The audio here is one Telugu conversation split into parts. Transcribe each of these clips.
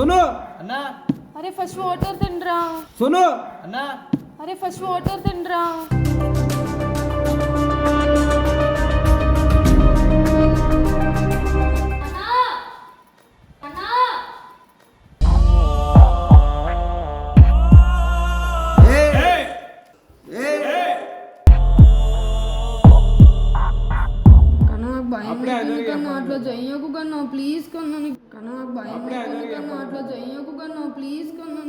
सोनू अन्ना अरे फर्स्ट वाटर तिंड्रा सोनू अन्ना अरे फर्स्ट वाटर तिंड्रा అట్లా చెయ్యకు కన్నా ప్లీజ్ కన్నా కన్నా నాకు భయం కన్నా అట్లా చెయ్యకు కన్నా ప్లీజ్ కన్నా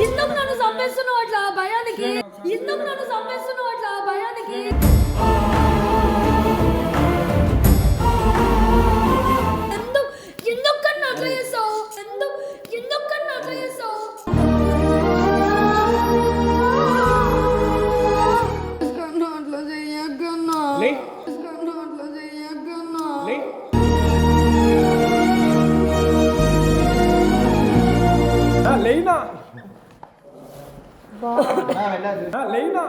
ఎందుకు నన్ను చంపేస్తున్నావు అట్లా భయానికి ఎందుకు నన్ను చంపేస్తున్నావు అట్లా భయానికి ఎందుకు కన్నా అట్లా చేస్తావు ఎందుకు కన్నా అట్లా చేస్తావు लेना लेना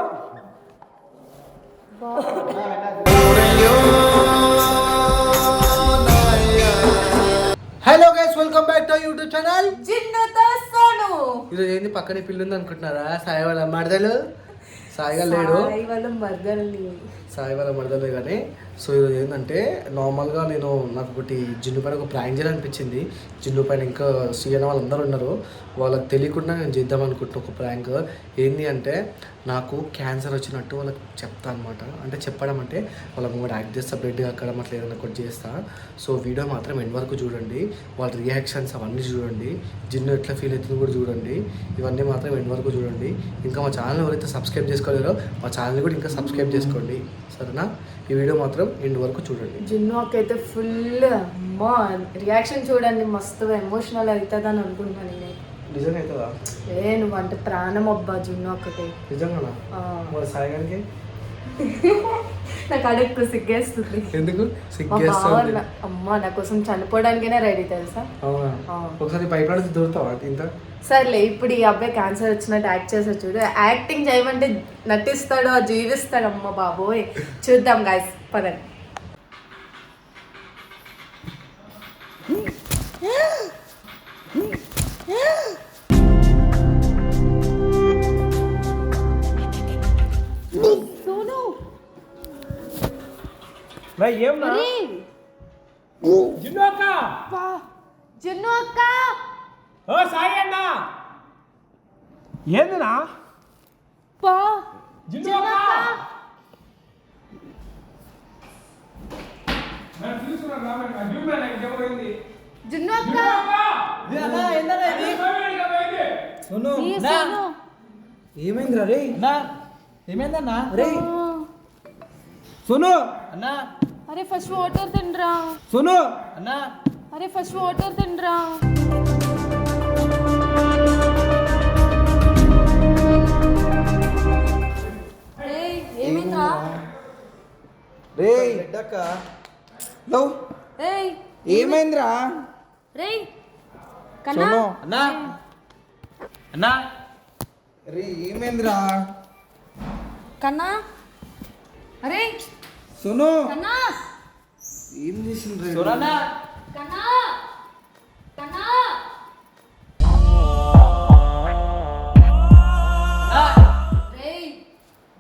hello guys welcome back to YouTube channel జిన్నుతో సోను. ఈరోజు ఏంది పక్కనే పిల్లుంది అనుకుంటున్నారా? సాయి వాళ్ళ మరదలు సాయిగా లేడు, సాయి వాళ్ళ మరదలే కానీ. సో ఈరోజు ఏంటంటే నార్మల్గా నాకు ఒకటి జిన్ను పైన ఒక ప్రాంక్ చేయాలనిపించింది. జిన్ను పైన ఇంకా సీఎన్ వాళ్ళందరూ ఉన్నారు, వాళ్ళకి తెలియకుండా నేను చేద్దాం అనుకుంటున్నా ఒక ప్రాంక్. ఏంటి అంటే నాకు క్యాన్సర్ వచ్చినట్టు వాళ్ళకి చెప్తా అనమాట. అంటే చెప్పడం అంటే వాళ్ళకి కూడా యాక్ట్ చేస్తా, బ్లడ్ అక్కడం అట్లా ఏదైనా ఒకటి చేస్తా. సో వీడియో మాత్రం ఎండ్ వరకు చూడండి, వాళ్ళ రియాక్షన్స్ అవన్నీ చూడండి, జిన్ను ఎట్లా ఫీల్ అవుతుందో కూడా చూడండి. ఇవన్నీ మాత్రం ఎండ్ వరకు చూడండి. ఇంకా మా ఛానల్ ఎవరైతే సబ్స్క్రైబ్ చేసుకోలేరో మా ఛానల్ కూడా ఇంకా సబ్స్క్రైబ్ చేసుకోండి, సరేనా? ఈ వీడియో మాత్రం ఎండ్ వరకు చూడండి. జిన్ను అయితే ఫుల్ అమ్మా రియాక్షన్ చూడండి, మస్తు ఎమోషనల్ అవుతుందని అనుకుంటున్నాను నేను. నిజంగా అవుతుందా? నువ్వు అంటే ప్రాణం అబ్బా జిన్ను ఒక్కటే. నిజంగా సాయిగానికి నాకు అడెక్కువ సిగ్గేస్తుంది. ఎందుకు సిగ్గేస్తుంది? అమ్మా నా కోసం చనిపోవడానికైనా రెడీ తెలుసా? అవునా? ఒకసారి భయపడి దొరుకుతావా ఇంత? సర్లే, ఇప్పుడు ఈ అబ్బాయి క్యాన్సర్ వచ్చినట్టు యాక్ట్ చేస్తాడు చూడు. యాక్టింగ్ చేయమంటే నటిస్తాడు, జీవిస్తాడు. అమ్మ బాబోయ్, చూద్దాం గాయస్, పదండి. సోను ఏం నా జిన్ను అక్క, జిన్ను అక్క, ఓ సాయి అన్న, ఏందినా పా జిన్ను అక్క, జిన్ను అక్క. ఏమైందిరా రే? ఏమైందన్నా? రే సోను అన్నా అరే ఫస్ట్ వాటర్ తిండ్రా సోను అన్నా అరే ఫస్ట్ వాటర్ తిండ్రా. ఏమైందా రే? లవ్ ఏమైందిరా? రే కన్నా అన్నా అన్నా రే ఏమైందిరా? కన్నా అరే సోను కన్నా ఏం చేసిండ్రు? చూడన్నా కన్నా కన్నా రేయ్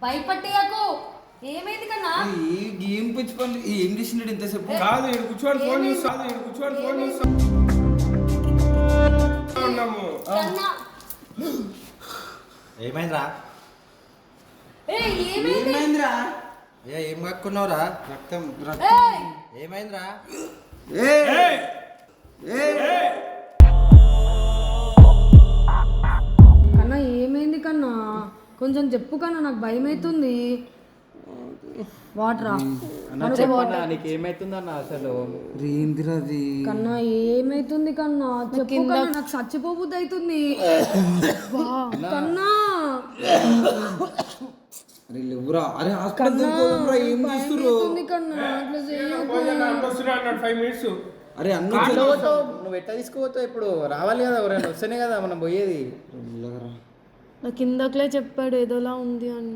భయపట్టేయకు. ఏమైంది కన్నా? ఏం పుచ్చుకోండి, ఏం చేసిండు ఇంతసేపు? కాదు ఇక్కడ కూర్చోని ఫోన్ చూస్తాను, ఇక్కడ కూర్చోని ఫోన్ చూస్తాను. కన్నా ఏమైందిరా? ఏమైందిరా? ఏం కక్కున్నావురా? రక్తం ఏమైందిరా? కన్నా ఏమైంది కన్నా? కొంచెం చెప్పు కన్నా, నాకు భయం అవుతుంది. వాటరా నీకు ఏమైతుందన్నా అసలు? ఏందిరాది కన్నా? ఏమైతుంది కన్నా? చెప్పు కన్నా, నాకు చచ్చిపోబుద్ది అవుతుంది కన్నా. అరే లేవురా, అరే హాస్పిటల్ దొరుకురా, ఏం చేస్తుర్రు? కన్నా అట్లా చేయకు. అరే అన్న నువ్వు ఎట్లా తీసుకుపోతావు? ఇప్పుడు రావాలి కదా, ఎవరైనా వస్తేనే కదా మనం పోయేది. నాకు కిందకులే చెప్పాడు ఏదోలా ఉంది అని.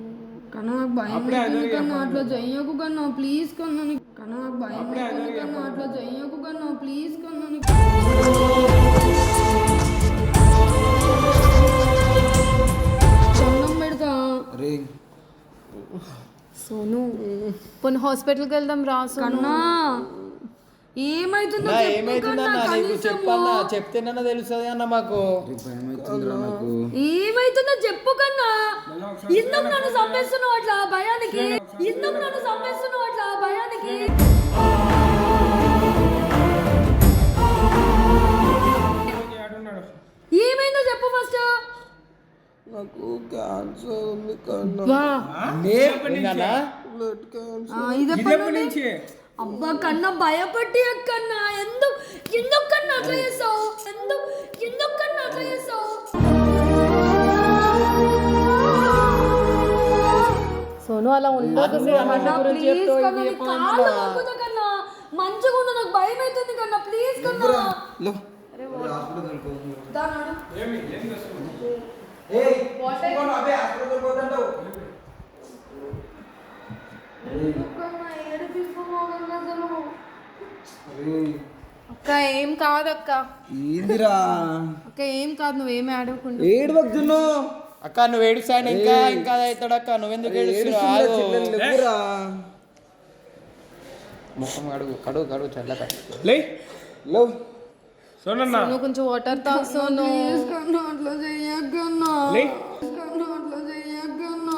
కన్నా నాకు భయం అవుతుంది కన్నా, అట్లా చెయ్యకు కన్నా ప్లీజ్ కన్నా. కన్నా నాకు భయం అవుతుంది కన్నా, అట్లా చెయ్యకు కన్నా, ప్లీజ్ కన్నా. దండం పెడతా. సోను పోనీ హాస్పిటల్కి వెళ్దాం రా కన్నా ఏమైతుందో ఏమైతుందన్నా నీకు చెప్పన్నా, చెప్తేనన్నా తెలుస్తుంది అన్న మాకు. ఏమైతుందో చెప్పు కన్నా. ఎందుకు నన్ను చంపేస్తున్నావు అట్లా భయానికి? ఎందుకు నన్ను చంపేస్తున్నావు అట్లా భయానికి? ఏమైందో చెప్పు ఫస్ట్. నాకు క్యాన్సర్ ఉంది కన్నా. అబ్బా కన్నా భయపట్టి కన్నా, ఎందుకు కన్నా అట్లా చేస్తావు? ఎందుకు కన్నా అట్లా చేస్తావు? సోను అలా ఉండదు ప్లీజ్ కన్నా, నీ కాళ్ళు మొక్కుతా కన్నా. మంచిగా ఉన్న నాకు భయం అవుతుంది కన్నా, ప్లీజ్ కన్నా. అక్క ఏం కాదు అక్క. ఏందిరా అక్క ఏం కాదు, నువ్వేమి ఆడకుండా. ఏడు వద్దును అక్క నువ్వు ఏడుస్తాను ఇంకా అవుతాడు అక్క. నువ్వెందుకు ఏడుస్తురా? ముఖం కడుగు చల్లక సోను కొంచెం వాటర్ తా సోను. కన్నా అట్లా చెయ్యకన్నా, కన్నా అట్లా చెయ్యకన్నా.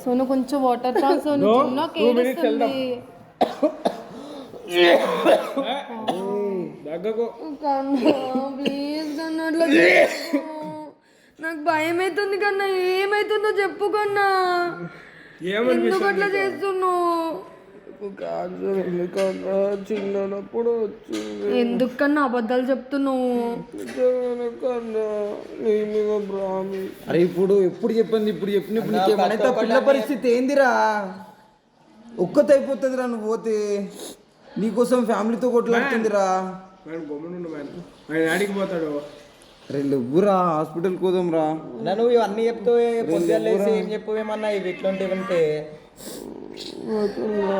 సోను కొంచెం వాటర్ తా సోను. నాకు ఏడుస్తుంది. ప్లీజ్ కన్నా అట్లా నాకు భయం అవుతుంది కన్నా. ఏమైతుందో చెప్పు కన్నా. ఎందుకు అట్లా చేస్తున్నావు? క్యాన్సర్ ఉంది కన్నా, చిన్నప్పుడు వచ్చింది. ఎందుకన్నా అబద్ధాలు చెప్తున్నావు? కన్నా నీ మీద బ్రాహ్మి. అరే ఎప్పుడు చెప్పింది ఇప్పుడు చెప్పినప్పుడు పిల్ల పరిస్థితి ఏందిరా? ఒక్కతైపోతుందిరా నువ్వు పోతే. నీకోసం ఫ్యామిలీతో కొట్లాడుతుందిరా. ఆడికి పోతాడు. అరే లేవురా, హాస్పిటల్కి పోదాం రా. నువ్వు ఇవన్నీ చెప్తావే, పొద్దులేసి ఏం చెప్పవేమన్నా ఇవి ఇట్లాంటివంటే.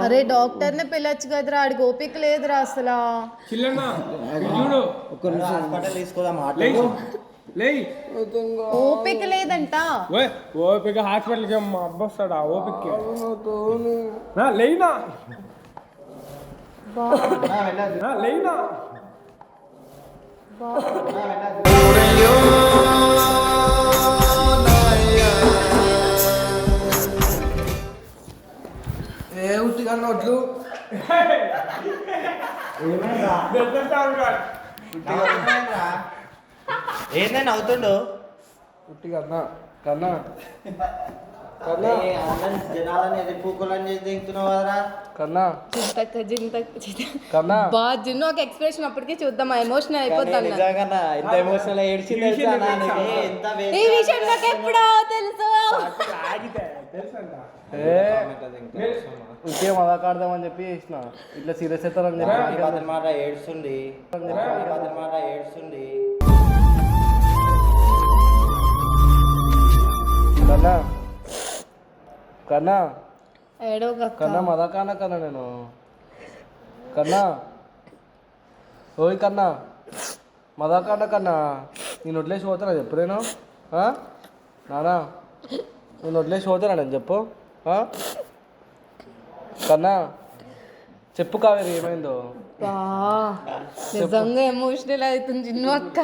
అరే డాక్టర్ని పిల్లచ్చు కదరా, ఆడికి ఓపిక లేదురా అసలు. హాస్పిటల్ తీసుకోదాం. ఓపిక లేదంట. ఓపిక హాస్పిటల్కి అబ్బొస్తాడా? ఓపిక లేనా లేనా. ఏ ఉట్టి కన్నా ఒట్లు ఏంటంటే అవుతుండు ఉట్టి కన్నా కన్నా జనాలని ఎదిరిపోకోలని చేసి దిగుతున్నావు కదరా కన్నా కన్నా బా జిన్ను ఒక ఎక్స్ప్రెషన్ అప్పటికే చూద్దాం, ఎమోషనల్ అయిపోతాను. ఎంత ఎమోషనల్ ఏడ్చింది ఈ విషయం నాకు ఎప్పుడో తెలుసు. ఇంకేం అదాకాడదామని చెప్పి చేసిన, ఇట్లా సీరియస్ అవుతారని చెప్పి మాట ఏడుస్తుంది. కన్నా కన్నా ఏడో కన్నా మదాకానా కన్నా నేను కన్నా ఓయ్ కన్నా మదాకానా కన్నా నేను వదిలేసి పోతానా చెప్పు నేను నానా నేను వదిలేసి పోతానా నేను చెప్పు కన్నా చెప్పు కావేరి ఏమైందో. నిజంగా ఎమోషనల్ అవుతుంది జిన్ను అక్క.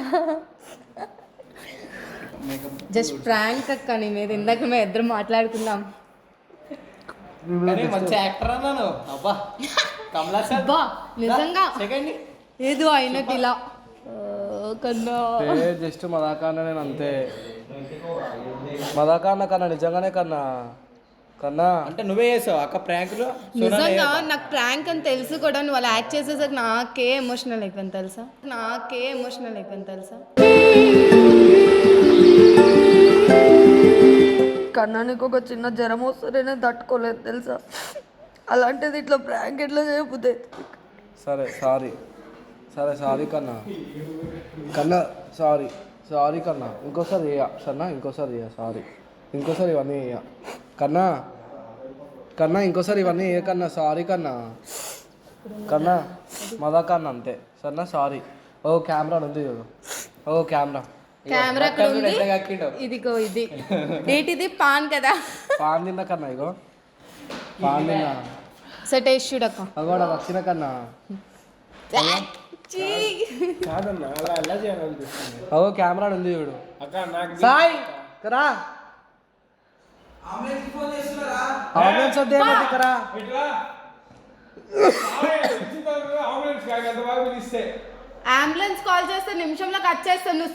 జస్ట్ ప్రాంక్ అక్క నీ మీద, ఇందాక మేము ఇద్దరు మాట్లాడుకున్నాం. మంచి యాక్టర్ అన్నాను. అబ్బా కమలాసన్ బా నిజంగా ఏదో అయినట్టు ఇలా కన్నా జస్ట్ మదాకానా నేను అంతే. మదాకానా కన్నా నిజంగానే కన్నా కన్నా అంటే నువ్వే చేసావు అక్క ప్రాంక్లో. నిజంగా నాకు ప్రాంక్ అని తెలుసు కూడా, నువ్వు అలా యాక్ట్ చేసేసరికి నాకే ఎమోషనల్ అయిపోయింది తెలుసా. కన్నా నీకు ఒక చిన్న జ్వరం వస్తేనే తట్టుకోలేదు తెలుసా, అలాంటిది ఇట్లా ప్రాంక్ ఎట్లా చేయకపోతే. సరే సారీ కన్నా కన్నా సారీ కన్నా, ఇంకోసారి చేయ సరేనా, ఇంకోసారి చేయ సారీ, ఇంకోసారి ఇవన్నీ చేయ కన్నా, కన్నా ఇంకోసారి ఇవన్నీ ఏ కన్నా, సారీ కన్నా, కన్నా మదా కన్నా అంతే సరేనా, సారీ. ఓ కెమెరా ఉంది చూడు, ఓ కెమెరా ఇదిగో ఇది ఏంటిది పాన్ కదా, పాన్ తిన్నా కన్నా, ఇగో పాన్ తిన్నా సో టేస్ట్ చూడక్క అగోడ వచ్చిన కన్నా, ఓ కెమెరా ఉంది చూడు సాయి కరా ఆంబులెన్స్ వద్దే కరా అంబులెన్స్ కాల్ చేస్తే నిమిషంలో కట్ చేస్తాను,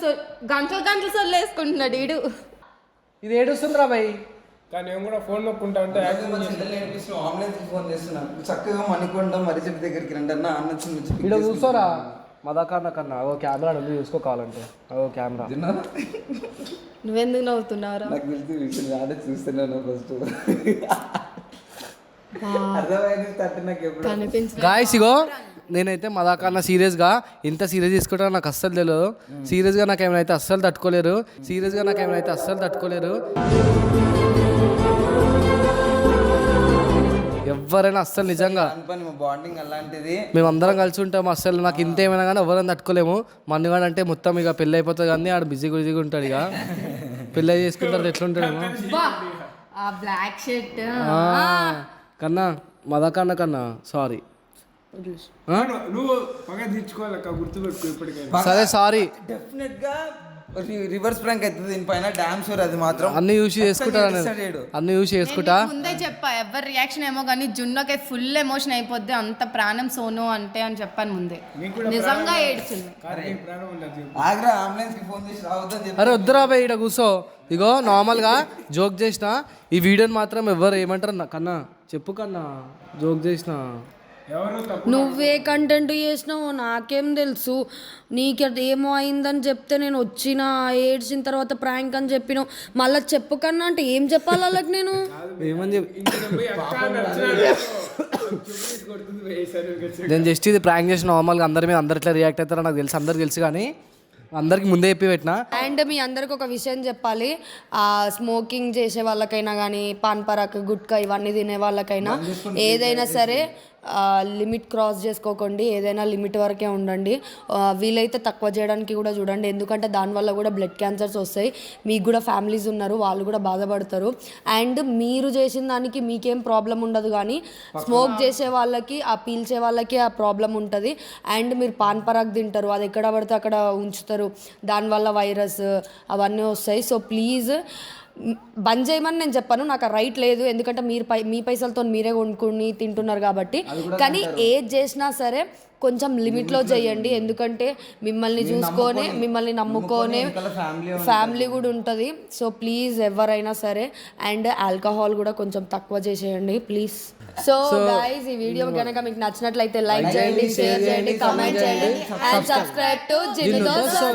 గంటలు గంటలు సొల్లు వేసుకుంటున్నాడు ఈడు. ఇది ఏడుస్తుందిరా భయ్, కానీ నేను కూడా ఫోన్ నొక్కుంటా అంటే అంబులెన్స్ ఫోన్ చేస్తున్నాను చక్కగా మణికొండ మరిచెట్టు దగ్గరికి రండి అన్న అన్న ఇక్కడ చూసుకోరా మదకన్నా కన్నా, ఓ కెమెరా ఉంది చూసుకో కావాలంటే, ఓ కెమెరా. నువ్వెందుకు నవ్వుతున్నావురా? నాకు తెలిసి ఆడే చూస్తున్నాను ఫస్ట్ అర్థమైంది నాకు ఎప్పుడు కనిపించ గాయస్ ఇగో నేనైతే మదాకన్నా సీరియస్గా ఇంత సీరియస్ తీసుకుంటా నాకు అస్సలు తెలియదు. సీరియస్గా నాకు ఏమైనా అయితే అస్సలు తట్టుకోలేరు, సీరియస్గా నాకు ఏమైనా అయితే అస్సలు తట్టుకోలేరు. ఎవరైనా అస్సలు నిజంగా బాండింగ్ అలాంటిది, మేము అందరం కలిసి ఉంటాము. అస్సలు నాకు ఇంత ఏమైనా కానీ ఎవరైనా తట్టుకోలేము. మన్నుగాడు అంటే మొత్తం ఇక పెళ్ళి అయిపోతుంది కానీ ఆడు బిజీగా ఉంటాడు. ఇక పెళ్ళి చేసుకుంటారు ఎట్లుంటాడేమో. బ్లాక్ షర్ట్ కన్నా మదకన్నా కన్నా సారీ, నువ్వు పగ తీర్చుకోవాలక్క, గుర్తుపెట్టుకో ఇప్పటికైనా. సరే సారీ. డెఫినెట్ గా రివర్స్ ప్రాంక్ అవుతుంది దీనిపైన, డామ్ షూర్. అది మాత్రం అన్ని యూస్ చేసుకుంటా, అన్ని యూస్ చేసుకుంటా. ముందే చెప్పా ఎవరి రియాక్షన్ ఏమో కానీ జున్నకే ఫుల్ ఎమోషన్ అయిపోద్ది, అంత ప్రాణం సోను అంటే అని చెప్పాను ముందే. నిజంగా ఏడ్చింది. ఆగ్రా అంబులెన్స్ కి ఫోన్ చేసి రావద్దని చెప్పి. అరే వద్దురా బాయ్ ఇక్కడ కూర్చో. ఇగో నార్మల్గా జోక్ చేసిన ఈ వీడియోని మాత్రం ఎవరు ఏమంటారు కన్నా చెప్పు కన్నా, జోక్ చేసిన నువ్వే కంటెంట్ చేసినావు నాకేం తెలుసు, నీకు ఏమో అయిందని చెప్తే నేను వచ్చిన ఏడ్చిన తర్వాత ప్రాంక్ అని చెప్పినావు. మళ్ళీ చెప్పు కన్నా అంటే ఏం చెప్పాలి వాళ్ళకి నేను? ఏమని నేను జస్ట్ ఇది ప్రాంక్ చేసిన నార్మల్గా అందరి మీద అందరు ఇట్లా రియాక్ట్ అవుతారో నాకు తెలుసు, అందరికి తెలుసు కానీ అందరికి ముందే చెప్పి పెట్టినా. అండ్ మీ అందరికి ఒక విషయం చెప్పాలి, స్మోకింగ్ చేసే వాళ్ళకైనా కానీ పాన్ పరాక్ గుట్కా ఇవన్నీ తినే వాళ్ళకైనా ఏదైనా సరే లిమిట్ క్రాస్ చేసుకోకండి, ఏదైనా లిమిట్ వరకే ఉండండి. వీలైతే తక్కువ చేయడానికి కూడా చూడండి, ఎందుకంటే దానివల్ల కూడా బ్లడ్ క్యాన్సర్స్ వస్తాయి. మీకు కూడా ఫ్యామిలీస్ ఉన్నారు, వాళ్ళు కూడా బాధపడతారు. అండ్ మీరు చేసిన దానికి మీకేం ప్రాబ్లం ఉండదు, కానీ స్మోక్ చేసే వాళ్ళకి ఆ పీల్చే వాళ్ళకి ఆ ప్రాబ్లం ఉంటుంది. అండ్ మీరు పాన్ పరాగ్ తింటారు, అది ఎక్కడ పడితే అక్కడ ఉంచుతారు, దానివల్ల వైరస్ అవన్నీ వస్తాయి. సో ప్లీజ్ బంద్ చేయమని నేను చెప్పాను, నాకు ఆ రైట్ లేదు, ఎందుకంటే మీరు మీ పైసలతో మీరే కొనుక్కుని తింటున్నారు కాబట్టి. కానీ ఏది చేసినా సరే కొంచెం లిమిట్లో చేయండి, ఎందుకంటే మిమ్మల్ని చూసుకొని మిమ్మల్ని నమ్ముకొని ఫ్యామిలీ కూడా ఉంటుంది. సో ప్లీజ్ ఎవరైనా సరే, అండ్ ఆల్కహాల్ కూడా కొంచెం తక్కువ చేసేయండి ప్లీజ్. సో గైస్ ఈ వీడియో కనుక మీకు నచ్చినట్లయితే లైక్ చేయండి, షేర్ చేయండి, కామెంట్ చేయండి అండ్ సబ్స్క్రైబ్ టు జిన్ను దోస్త్.